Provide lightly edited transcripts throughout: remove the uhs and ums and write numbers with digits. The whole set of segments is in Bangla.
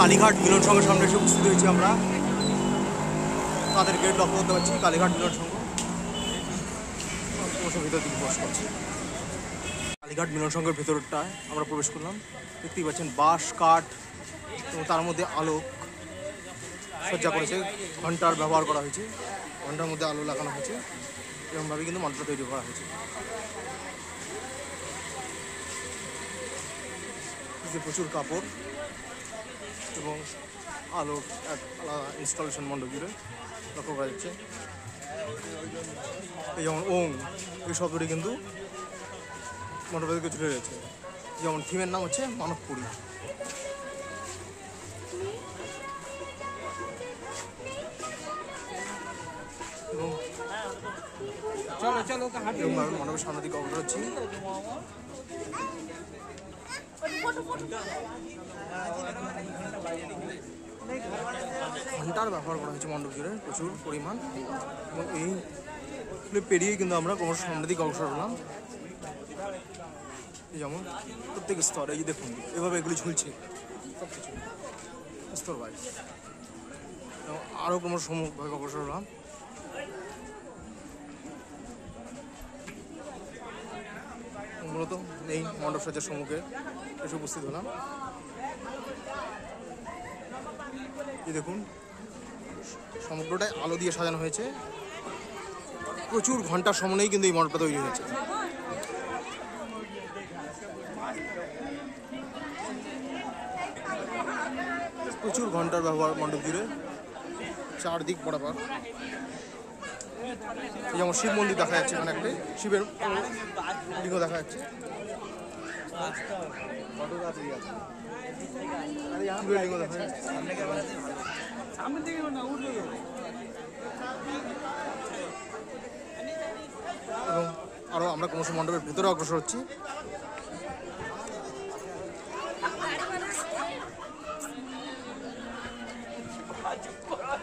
কালীঘাট মিলন সংঘের সামনে এসে উপস্থিত হয়েছি আমরা। তাদের গেট লক্ষ্য করতে পারছি, কালীঘাট মিলন সংঘ ভিতর দিকে প্রবেশ করছি। কালীঘাট মিলন সংঘের ভেতরটায় আমরা প্রবেশ করলাম। দেখতেই পাচ্ছেন বাঁশ কাঠ এবং তার মধ্যে আলো সজ্জা করেছে, ঘন্টার ব্যবহার করা হয়েছে, ঘন্টার মধ্যে আলো লাগানো হয়েছে, এরকমভাবে কিন্তু মণ্ডপটা তৈরি করা হয়েছে। প্রচুর কাপড় এবং আলো এক আলাদা ইনস্টলেশন মণ্ডপ জুড়ে লক্ষ্য করা যাচ্ছে। এই যেমন ওং, এই শব্দটি কিন্তু মণ্ডপের দিকে ছুটে রয়েছে। যেমন থিমের নাম হচ্ছে মানবপুরী। এবং মণ্ডপের সামনের দিকে অগ্রসর হচ্ছি। ঘন্টার ব্যবহার করা হয়েছে মণ্ডপ জুড়ে প্রচুর পরিমাণ, এবং এই পেরিয়েই কিন্তু আমরা ক্রমশ সামনের দিকে অগ্রসর হলাম। যেমন প্রত্যেক স্তর, এই যে দেখুন এভাবে এগুলি ঝুলছে সব কিছু স্তর ওয়াইজ, এবং আরও ক্রমশ সম্মুখভাবে অগ্রসর হলাম। মূলত এই মণ্ডপ সজ্জার সম্মুখে এসে উপস্থিত হলাম। এই দেখুন সমগ্রটাই আলো দিয়ে সাজানো হয়েছে, প্রচুর ঘন্টার সমন্বয়েই কিন্তু এই মণ্ডপটা তৈরি হয়েছে। প্রচুর ঘন্টার ব্যবহার মণ্ডপ জুড়ে চারদিক বরাবর। যেমন শিব মন্দির দেখা যাচ্ছে, এখানে একটা শিবের লিঙ্গ দেখা যাচ্ছে। এবং আরো আমরা ক্রমশ মণ্ডপের ভেতরে অগ্রসর হচ্ছি।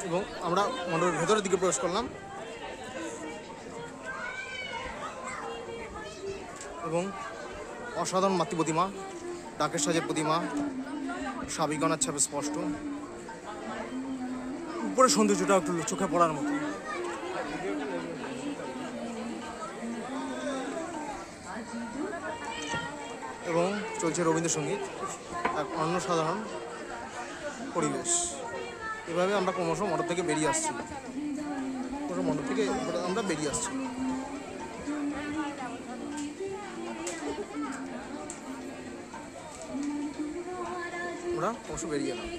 এবং আমরা মণ্ডপের ভেতরের দিকে প্রবেশ করলাম, এবং অসাধারণ মাতৃ প্রতিমা, ডাকের সাজের প্রতিমা, সাবিগণার ছাপে স্পষ্ট, উপরে সৌন্দর্যটা একটু চোখে পড়ার মতো। এবং চলছে রবীন্দ্রসঙ্গীত, এক অন্যসাধারণ পরিবেশ। এভাবে আমরা ক্রমশ মণ্ডপ থেকে বেরিয়ে আসছি, মণ্ডপ থেকে আমরা বেরিয়ে আসছি। আমরা ক্রমশ বেরিয়ে এলাম।